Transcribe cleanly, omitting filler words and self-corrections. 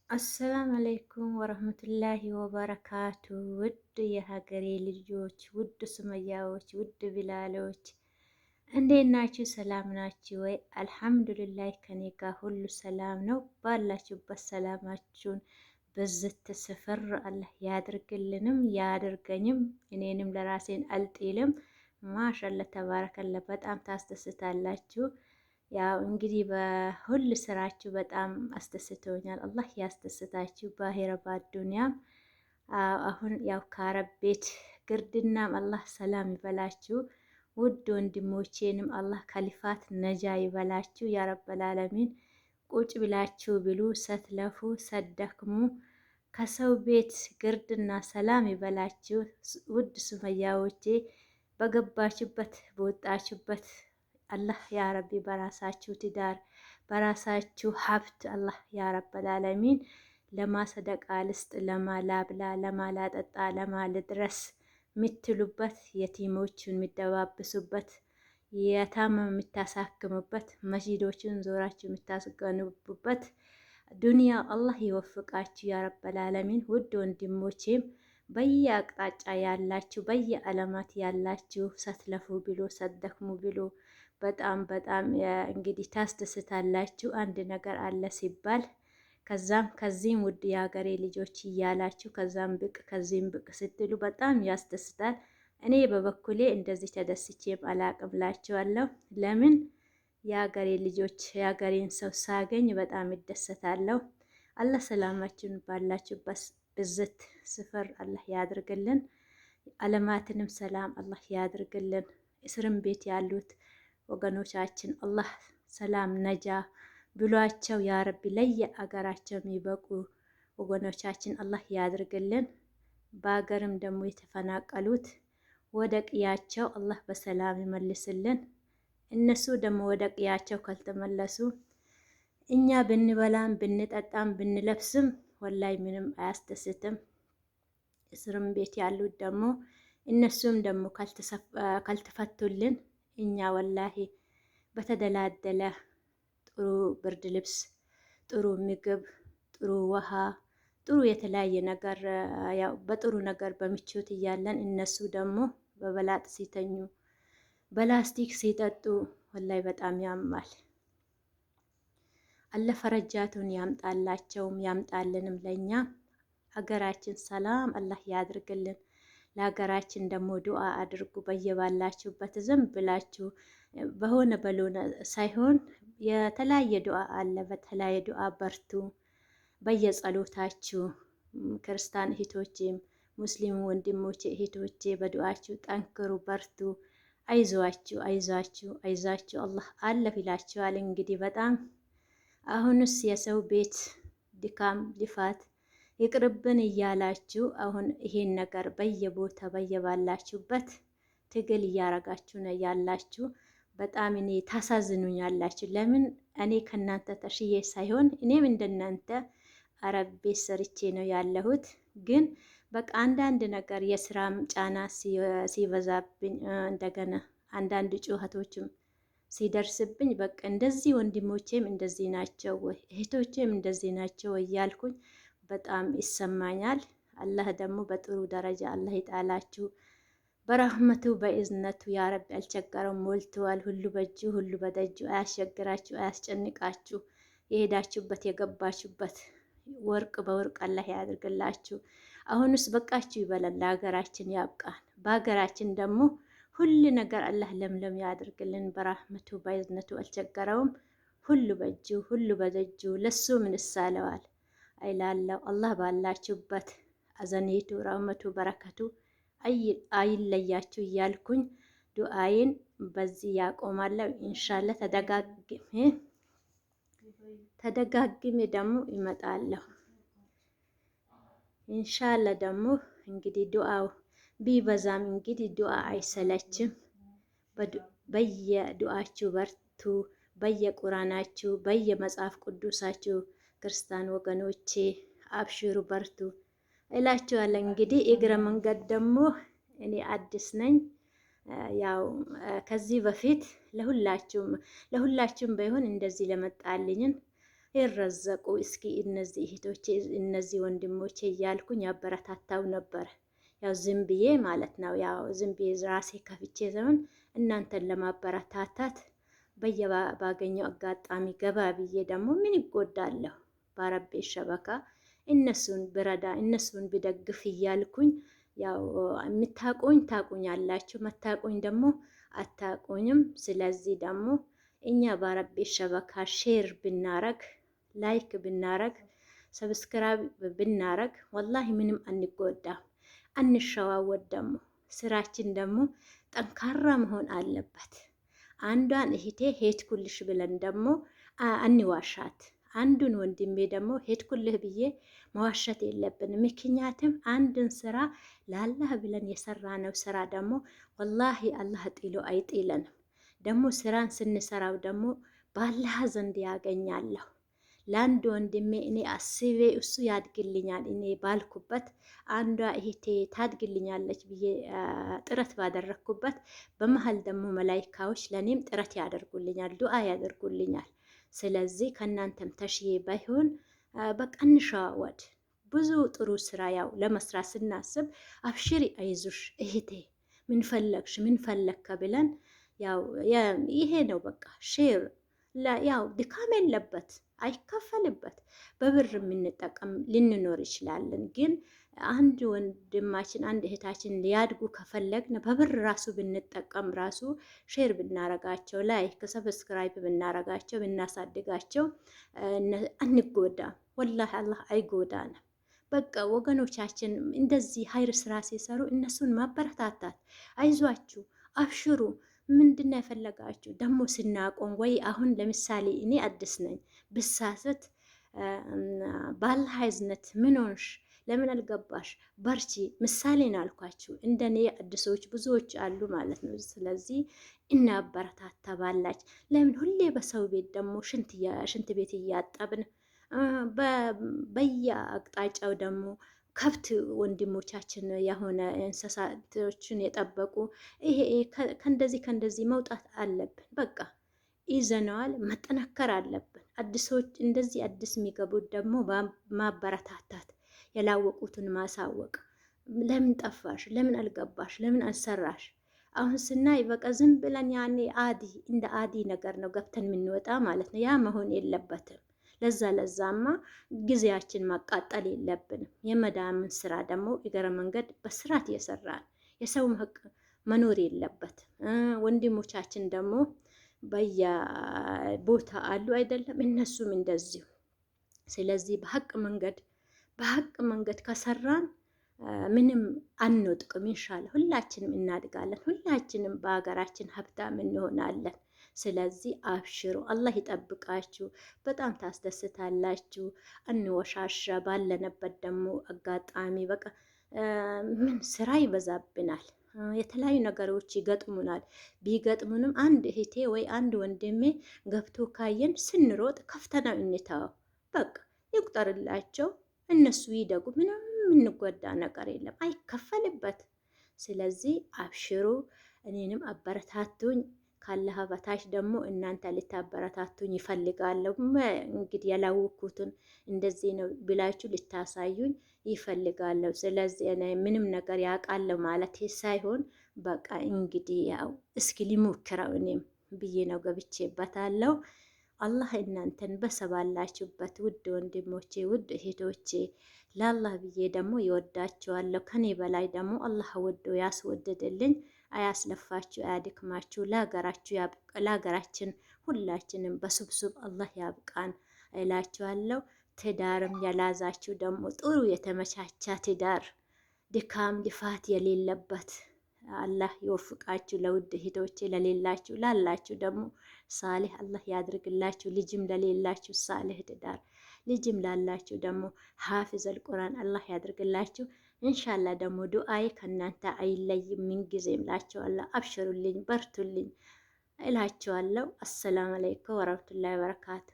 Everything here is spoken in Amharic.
አሰላም አለይኩም ወረህመቱላሂ ወበረካቱ። ውድ የሀገሬ ልጆች፣ ውድ ሱመያዎች፣ ውድ ቢላሎች እንዴት ናችሁ? ሰላም ናችሁ ወይ? አልሐምዱሊላህ ከኔ ጋር ሁሉ ሰላም ነው። ባላችሁበት ሰላማችሁን ብዝት ስፍር አላህ ያድርግልንም ያድርገኝም። እኔንም ለራሴን አልጤልም። ማሻአላህ ተባረከላ። በጣም ታስደስታላችሁ። ያው እንግዲህ በሁል ስራችሁ በጣም አስደስተውኛል። አላህ ያስደስታችሁ በአኺራ በዱንያም። አሁን ያው ከአረብ ቤት ግርድናም አላህ ሰላም ይበላችሁ። ውድ ወንድሞቼንም አላህ ከሊፋት ነጃ ይበላችሁ። ያ ረበል ዓለሚን። ቁጭ ብላችሁ ብሉ፣ ሰትለፉ ሰደክሙ ከሰው ቤት ግርድና ሰላም ይበላችሁ። ውድ ሱመያዎቼ በገባችሁበት በወጣችሁበት አላህ ያ ረቢ በራሳችሁ ትዳር በራሳችሁ ሀብት አላህ ያ ረበል ዓለሚን ለማሰደቃ ልስጥ ለማላብላ ለማላጠጣ ለማልድረስ የምትሉበት የቲሞችን የሚደባብሱበት የታመም የምታሳክሙበት መስጂዶችን ዞራችሁ የምታስገነቡበት ዱንያ አላህ ይወፍቃችሁ ያ ረበል ዓለሚን። ውድ ወንድሞቼም በየአቅጣጫ ያላችሁ በየዓለማት ያላችሁ ሰትለፉ ብሎ ሰደክሙ ብሎ በጣም እንግዲህ ታስደስታላችሁ። አንድ ነገር አለ ሲባል ከዛም ከዚህም ውድ የሀገሬ ልጆች እያላችሁ ከዛም ብቅ ከዚህም ብቅ ስትሉ በጣም ያስደስታል። እኔ በበኩሌ እንደዚህ ተደስቼም አላቅም ላችኋለሁ። ለምን የሀገሬ ልጆች የሀገሬን ሰው ሳገኝ በጣም ይደሰታለሁ። አላህ ሰላማችሁን ባላችሁበት ብዝት ስፍር አላህ ያድርግልን። ዓለማትንም ሰላም አላህ ያድርግልን። እስርም ቤት ያሉት ወገኖቻችን አላህ ሰላም ነጃ ብሏቸው ያ ረቢ ለየ አገራቸው የሚበቁ ወገኖቻችን አላህ ያድርግልን። በሀገርም ደግሞ የተፈናቀሉት ወደ ቅያቸው አላህ በሰላም ይመልስልን። እነሱ ደግሞ ወደ ቅያቸው ካልተመለሱ እኛ ብንበላም ብንጠጣም ብንለብስም ወላይ ምንም አያስደስትም። እስርም ቤት ያሉት ደግሞ እነሱም ደግሞ ካልተፈቱልን እኛ ወላሂ በተደላደለ ጥሩ ብርድ ልብስ፣ ጥሩ ምግብ፣ ጥሩ ውሃ፣ ጥሩ የተለያየ ነገር ያው በጥሩ ነገር በምቾት እያለን እነሱ ደግሞ በበላጥ ሲተኙ በላስቲክ ሲጠጡ ወላይ በጣም ያማል። አላህ ፈረጃቱን ያምጣላቸውም ያምጣልንም ለኛ። ሀገራችን ሰላም አላህ ያድርግልን። ለሀገራችን ደግሞ ዱአ አድርጉ። በየባላችሁበት ዝም ብላችሁ በሆነ በሎነ ሳይሆን የተለያየ ዱአ አለ። በተለያየ ዱአ በርቱ። በየጸሎታችሁ ክርስቲያን እህቶቼም ሙስሊም ወንድሞቼ እህቶቼ በዱአችሁ ጠንክሩ፣ በርቱ። አይዟችሁ አይዟችሁ አይዟችሁ አላህ አለፍ ይላችኋል። እንግዲህ በጣም አሁንስ የሰው ቤት ድካም ልፋት ይቅርብን እያላችሁ አሁን ይሄን ነገር በየቦታ በየባላችሁበት ትግል እያረጋችሁ ነው ያላችሁ። በጣም እኔ ታሳዝኑኛላችሁ። ለምን እኔ ከናንተ ተሽዬ ሳይሆን እኔም እንደናንተ አረብ ቤት ሰርቼ ነው ያለሁት። ግን በቃ አንዳንድ ነገር የስራም ጫና ሲበዛብኝ እንደገና አንዳንድ ጩኸቶችም ሲደርስብኝ በቃ እንደዚህ ወንድሞቼም እንደዚህ ናቸው ወይ እህቶቼም እንደዚህ ናቸው ወይ እያልኩኝ በጣም ይሰማኛል። አላህ ደግሞ በጥሩ ደረጃ አላህ ይጣላችሁ በረህመቱ በእዝነቱ ያ ረቢ። አልቸገረም ሞልተዋል። ሁሉ በእጁ ሁሉ በደጁ። አያስቸግራችሁ አያስጨንቃችሁ። የሄዳችሁበት የገባችሁበት ወርቅ በወርቅ አላህ ያድርግላችሁ። አሁንስ በቃችሁ ይበላል። ለሀገራችን ያብቃን። በሀገራችን ደግሞ ሁሉ ነገር አላህ ለምለም ያድርግልን በረህመቱ በእዝነቱ። አልቸገረውም። ሁሉ በእጁ ሁሉ በደጁ። ለሱ ምን ይሳለዋል? አይላለው። አላህ ባላችሁበት አዘኔቱ ረህመቱ በረከቱ አይለያችሁ እያልኩኝ ዱአዬን በዚህ ያቆማለሁ። ኢንሻአላህ ተደጋግሜ ደግሞ ይመጣለሁ። ኢንሻአላህ ደግሞ እንግዲህ ዱአው ቢበዛም እንግዲህ ዱአ አይሰለችም። በየዱአችሁ በርቱ። በየቁራናችሁ በየመጽሐፍ ቅዱሳችሁ ክርስቲያን ወገኖቼ አብሽሩ በርቱ እላችኋለሁ። እንግዲህ እግረ መንገድ ደግሞ እኔ አዲስ ነኝ። ያው ከዚህ በፊት ለሁላችሁም ባይሆን እንደዚህ ለመጣልኝን ይረዘቁ እስኪ እነዚህ እህቶቼ እነዚህ ወንድሞቼ እያልኩኝ ያበረታታው ነበር። ያው ዝም ብዬ ማለት ነው። ያው ዝም ብዬ ራሴ ከፍቼ ዘመን እናንተን ለማበረታታት ባገኘው አጋጣሚ ገባ ብዬ ደግሞ ምን ይጎዳለሁ በአረቤ ሸበካ እነሱን ብረዳ እነሱን ብደግፍ እያልኩኝ ያው የምታቁኝ ታቁኛላችሁ፣ መታቁኝ ደግሞ አታቁኝም። ስለዚህ ደግሞ እኛ በአረቤ ሸበካ ሼር ብናረግ፣ ላይክ ብናረግ፣ ሰብስክራይብ ብናረግ ወላሂ ምንም አንጎዳም፣ አንሸዋወድ። ደግሞ ስራችን ደግሞ ጠንካራ መሆን አለበት። አንዷን እህቴ ሄድኩልሽ ብለን ደግሞ አንዋሻት። አንዱን ወንድሜ ደግሞ ሄድኩልህ ብዬ መዋሸት የለብን። ምክንያቱም አንድን ስራ ለአላህ ብለን የሰራነው ስራ ደግሞ ወላሂ አላህ ጥሎ አይጥለንም። ደግሞ ስራን ስንሰራው ደግሞ በአላህ ዘንድ ያገኛለሁ። ለአንድ ወንድሜ እኔ አስቤ እሱ ያድግልኛል እኔ ባልኩበት አንዷ እህቴ ታድግልኛለች ብዬ ጥረት ባደረግኩበት በመሀል ደግሞ መላይካዎች ለእኔም ጥረት ያደርጉልኛል፣ ዱዓ ያደርጉልኛል። ስለዚህ ከእናንተም ተሽዬ ባይሆን በቃ እንሸዋወድ። ብዙ ጥሩ ስራ ያው ለመስራት ስናስብ አብሽሪ አይዞሽ እህቴ ምን ፈለግሽ ምን ፈለግከ ብለን ያው ይሄ ነው በቃ ሼር ያው ድካም የለበት አይከፈልበት። በብር የምንጠቀም ልንኖር ይችላለን። ግን አንድ ወንድማችን አንድ እህታችን ሊያድጉ ከፈለግን በብር ራሱ ብንጠቀም ራሱ ሼር ብናረጋቸው፣ ላይክ ሰብስክራይብ ብናረጋቸው፣ ብናሳድጋቸው አንጎዳም። ወላሂ አላህ አይጎዳንም። በቃ ወገኖቻችን እንደዚህ ሀይር ስራ ሲሰሩ እነሱን ማበረታታት፣ አይዟችሁ አብሽሩ ምንድን ነው የፈለጋችሁ ደግሞ ስናቆም ወይ አሁን ለምሳሌ እኔ አዲስ ነኝ ብሳሰት ባላህ አይዝነት ምን ሆንሽ ለምን አልገባሽ በርቺ ምሳሌን አልኳችሁ። እንደኔ አዲሶች ብዙዎች አሉ ማለት ነው። ስለዚህ እናበረታታ ባላች ለምን ሁሌ በሰው ቤት ደግሞ ሽንት ቤት እያጠብን በየአቅጣጫው ደግሞ ከብት ወንድሞቻችን የሆነ እንስሳቶችን የጠበቁ ይሄ ከእንደዚህ መውጣት አለብን። በቃ ይዘነዋል፣ መጠናከር አለብን። አዲሶች እንደዚህ አዲስ የሚገቡት ደግሞ ማበረታታት፣ ያላወቁትን ማሳወቅ። ለምን ጠፋሽ፣ ለምን አልገባሽ፣ ለምን አልሰራሽ። አሁን ስናይ በቃ ዝም ብለን ያኔ እንደ አዲ ነገር ነው ገብተን የምንወጣ ማለት ነው። ያ መሆን የለበትም። ለዛማ ጊዜያችን ማቃጠል የለብንም። የመዳምን ስራ ደግሞ እግረ መንገድ በስርዓት የሰራን የሰውም ሀቅ መኖር የለበትም። ወንድሞቻችን ደግሞ በየቦታ አሉ አይደለም፣ እነሱም እንደዚሁ። ስለዚህ በሀቅ መንገድ ከሰራን ምንም አንወጥቅም። ኢንሻአላህ ሁላችንም እናድጋለን። ሁላችንም በሀገራችን ሀብታም እንሆናለን። ስለዚህ አብሽሩ፣ አላህ ይጠብቃችሁ። በጣም ታስደስታላችሁ። እንወሻሻ ባለንበት ደግሞ አጋጣሚ በቃ ምን ስራ ይበዛብናል፣ የተለያዩ ነገሮች ይገጥሙናል። ቢገጥሙንም አንድ እህቴ ወይ አንድ ወንድሜ ገብቶ ካየን ስንሮጥ ከፍተናው እንተው፣ በቃ ይቁጠርላቸው፣ እነሱ ይደጉ። ምንም የምንጎዳ ነገር የለም፣ አይከፈልበት። ስለዚህ አብሽሩ፣ እኔንም አበረታቱኝ። ካለህ በታች ደግሞ እናንተ ልታበረታቱኝ ይፈልጋለሁ። እንግዲህ ያላወኩትን እንደዚህ ነው ብላችሁ ልታሳዩኝ ይፈልጋለሁ። ስለዚህ እኔ ምንም ነገር ያውቃለሁ ማለት ሳይሆን በቃ እንግዲህ ያው እስኪ ሊሞክረው እኔም ብዬ ነው ገብቼበታለሁ። አላህ እናንተን በሰባላችሁበት ውድ ወንድሞቼ ውድ እህቶቼ ለአላህ ብዬ ደግሞ ይወዳችኋለሁ። ከኔ በላይ ደግሞ አላህ ወዶ ያስወደደልኝ አያስለፋችሁ፣ አያድክማችሁ። ለሀገራችን ሁላችንም በሱብሱብ አላህ ያብቃን እላችኋለሁ። ትዳርም ያላዛችሁ ደግሞ ጥሩ የተመቻቻ ትዳር ድካም ልፋት የሌለበት አላህ ይወፍቃችሁ። ለውድ እህቶቼ ለሌላችሁ ላላችሁ ደግሞ ሳሌህ አላህ ያድርግላችሁ። ልጅም ለሌላችሁ ሳሌህ ትዳር፣ ልጅም ላላችሁ ደግሞ ሐፊዘል ቁርአን አላህ ያድርግላችሁ። ኢንሻአላ ደግሞ ዱአዬ ከእናንተ አይለይም። ምን ጊዜም እላችኋለሁ። አብሽሩልኝ፣ በርቱልኝ እላችኋለሁ። አሰላሙ አለይኩም ወራህመቱላሂ ወበረካቱ።